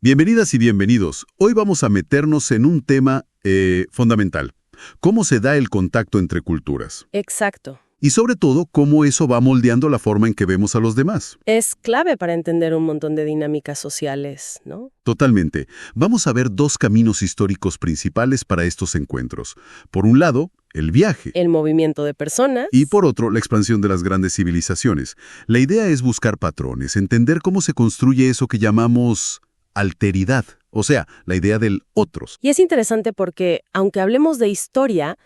Bienvenidas y bienvenidos. Hoy vamos a meternos en un tema fundamental. ¿Cómo se da el contacto entre culturas? Exacto. Y sobre todo, cómo eso va moldeando la forma en que vemos a los demás. Es clave para entender un montón de dinámicas sociales, ¿no? Totalmente. Vamos a ver dos caminos históricos principales para estos encuentros. Por un lado, el viaje. El movimiento de personas. Y por otro, la expansión de las grandes civilizaciones. La idea es buscar patrones, entender cómo se construye eso que llamamos alteridad, o sea, la idea del otros. Y es interesante porque, aunque hablemos de historia,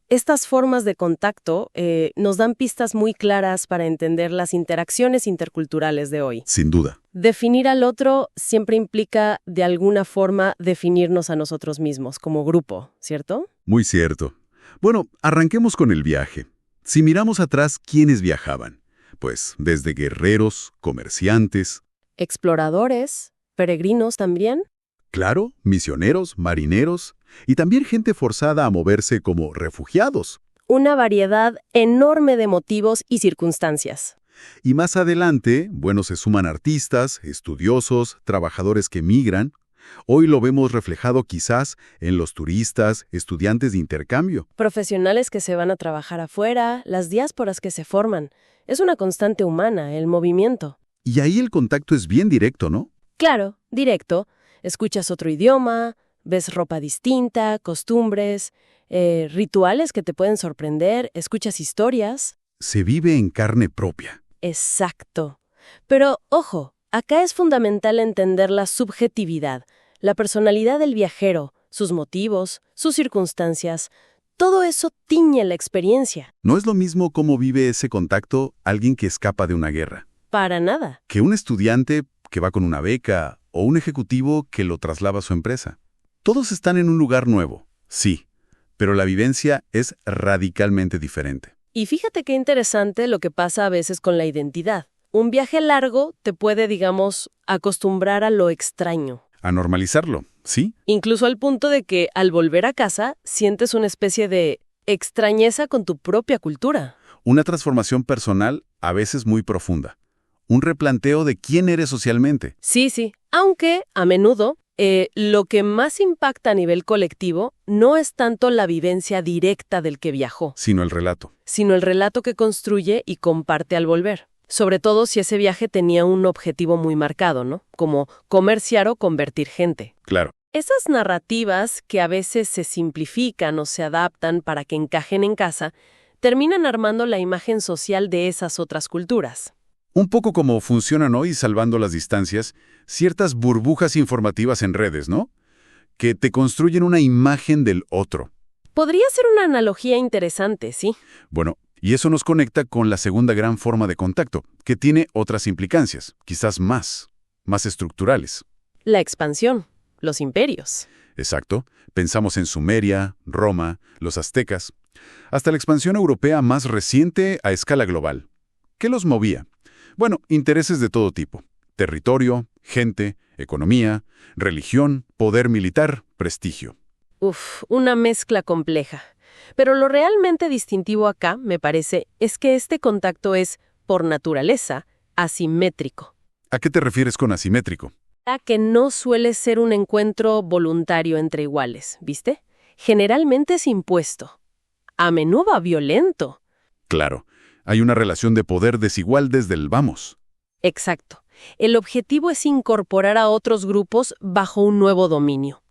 estas formas de contacto nos dan pistas muy claras para entender las interacciones interculturales de hoy. Sin duda. Definir al otro siempre implica, de alguna forma, definirnos a nosotros mismos como grupo, ¿cierto? Muy cierto. Bueno, arranquemos con el viaje. Si miramos atrás, ¿quiénes viajaban? Pues desde guerreros, comerciantes. Exploradores, peregrinos también. Claro, misioneros, marineros y también gente forzada a moverse como refugiados. Una variedad enorme de motivos y circunstancias. Y más adelante, bueno, se suman artistas, estudiosos, trabajadores que migran. Hoy lo vemos reflejado quizás en los turistas, estudiantes de intercambio. Profesionales que se van a trabajar afuera, las diásporas que se forman. Es una constante humana, el movimiento. Y ahí el contacto es bien directo, ¿no? Claro, directo. Escuchas otro idioma, ves ropa distinta, costumbres, rituales que te pueden sorprender, escuchas historias. Se vive en carne propia. Exacto. Pero, ojo, acá es fundamental entender la subjetividad, la personalidad del viajero, sus motivos, sus circunstancias. Todo eso tiñe la experiencia. No es lo mismo cómo vive ese contacto alguien que escapa de una guerra. Para nada. Que un estudiante que va con una beca o un ejecutivo que lo traslada a su empresa. Todos están en un lugar nuevo, sí, pero la vivencia es radicalmente diferente. Y fíjate qué interesante lo que pasa a veces con la identidad. Un viaje largo te puede, digamos, acostumbrar a lo extraño. A normalizarlo, ¿sí? Incluso al punto de que, al volver a casa, sientes una especie de extrañeza con tu propia cultura. Una transformación personal a veces muy profunda. Un replanteo de quién eres socialmente. Sí. Aunque, a menudo, lo que más impacta a nivel colectivo no es tanto la vivencia directa del que viajó, Sino el relato. sino el relato que construye y comparte al volver. Sobre todo si ese viaje tenía un objetivo muy marcado, ¿no? Como comerciar o convertir gente. Claro. Esas narrativas que a veces se simplifican o se adaptan para que encajen en casa, terminan armando la imagen social de esas otras culturas. Un poco como funcionan hoy, salvando las distancias, ciertas burbujas informativas en redes, ¿no? Que te construyen una imagen del otro. Podría ser una analogía interesante, sí. Bueno, y eso nos conecta con la segunda gran forma de contacto, que tiene otras implicancias, quizás más estructurales. La expansión, los imperios. Exacto. Pensamos en Sumeria, Roma, los aztecas, hasta la expansión europea más reciente a escala global. ¿Qué los movía? Bueno, intereses de todo tipo. Territorio, gente, economía, religión, poder militar, prestigio. Una mezcla compleja. Pero lo realmente distintivo acá, me parece, es que este contacto es, por naturaleza, asimétrico. ¿A qué te refieres con asimétrico? A que no suele ser un encuentro voluntario entre iguales, ¿viste? Generalmente es impuesto. A menudo violento. Claro, hay una relación de poder desigual desde el vamos. Exacto. El objetivo es incorporar a otros grupos bajo un nuevo dominio.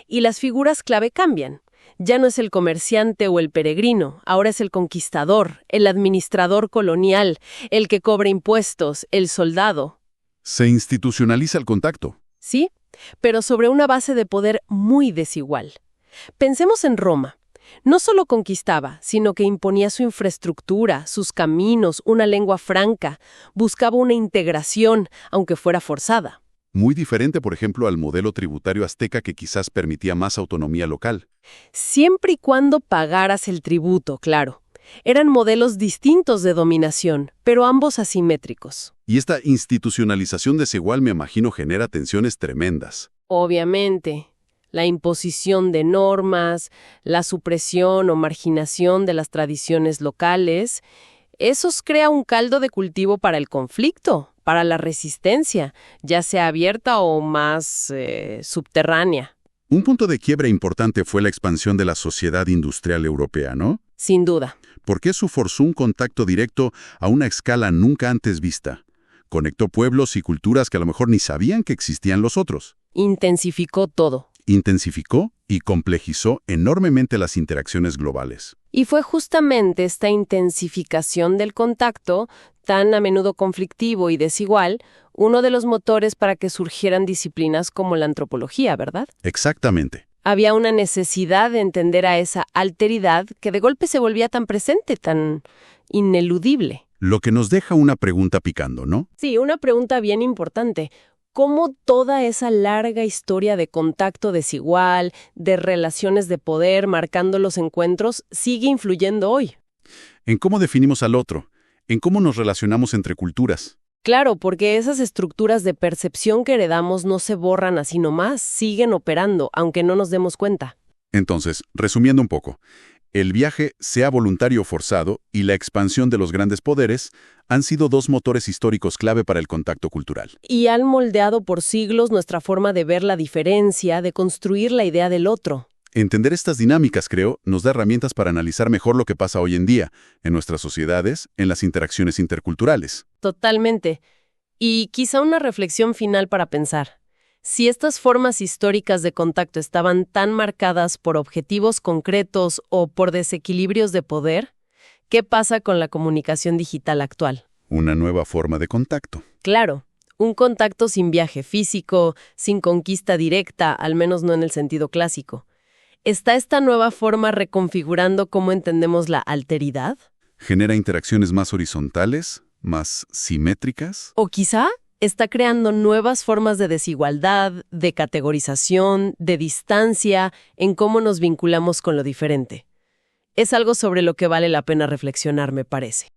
Y las figuras clave cambian. Ya no es el comerciante o el peregrino, ahora es el conquistador, el administrador colonial, el que cobra impuestos, el soldado. Se institucionaliza el contacto. Sí, pero sobre una base de poder muy desigual. Pensemos en Roma. No solo conquistaba, sino que imponía su infraestructura, sus caminos, una lengua franca, buscaba una integración, aunque fuera forzada. Muy diferente, por ejemplo, al modelo tributario azteca que quizás permitía más autonomía local. Siempre y cuando pagaras el tributo, claro. Eran modelos distintos de dominación, pero ambos asimétricos. Y esta institucionalización desigual, me imagino, genera tensiones tremendas. Obviamente. La imposición de normas, la supresión o marginación de las tradiciones locales, esos crea un caldo de cultivo para el conflicto, para la resistencia, ya sea abierta o más subterránea. Un punto de quiebre importante fue la expansión de la sociedad industrial europea, ¿no? Sin duda. Porque eso forzó un contacto directo a una escala nunca antes vista. Conectó pueblos y culturas que a lo mejor ni sabían que existían los otros. Intensificó todo. Intensificó y complejizó enormemente las interacciones globales. Y fue justamente esta intensificación del contacto, tan a menudo conflictivo y desigual, uno de los motores para que surgieran disciplinas como la antropología, ¿verdad? Exactamente. Había una necesidad de entender a esa alteridad que de golpe se volvía tan presente, tan ineludible. Lo que nos deja una pregunta picando, ¿no? Sí, una pregunta bien importante. ¿Cómo toda esa larga historia de contacto desigual, de relaciones de poder marcando los encuentros, sigue influyendo hoy? En cómo definimos al otro, en cómo nos relacionamos entre culturas. Claro, porque esas estructuras de percepción que heredamos no se borran así nomás, siguen operando, aunque no nos demos cuenta. Entonces, resumiendo un poco, el viaje, sea voluntario o forzado, y la expansión de los grandes poderes han sido dos motores históricos clave para el contacto cultural. Y han moldeado por siglos nuestra forma de ver la diferencia, de construir la idea del otro. Entender estas dinámicas, creo, nos da herramientas para analizar mejor lo que pasa hoy en día, en nuestras sociedades, en las interacciones interculturales. Totalmente. Y quizá una reflexión final para pensar. Si estas formas históricas de contacto estaban tan marcadas por objetivos concretos o por desequilibrios de poder, ¿qué pasa con la comunicación digital actual? Una nueva forma de contacto. Claro, un contacto sin viaje físico, sin conquista directa, al menos no en el sentido clásico. ¿Está esta nueva forma reconfigurando cómo entendemos la alteridad? ¿Genera interacciones más horizontales, más simétricas? ¿O quizá está creando nuevas formas de desigualdad, de categorización, de distancia en cómo nos vinculamos con lo diferente? Es algo sobre lo que vale la pena reflexionar, me parece.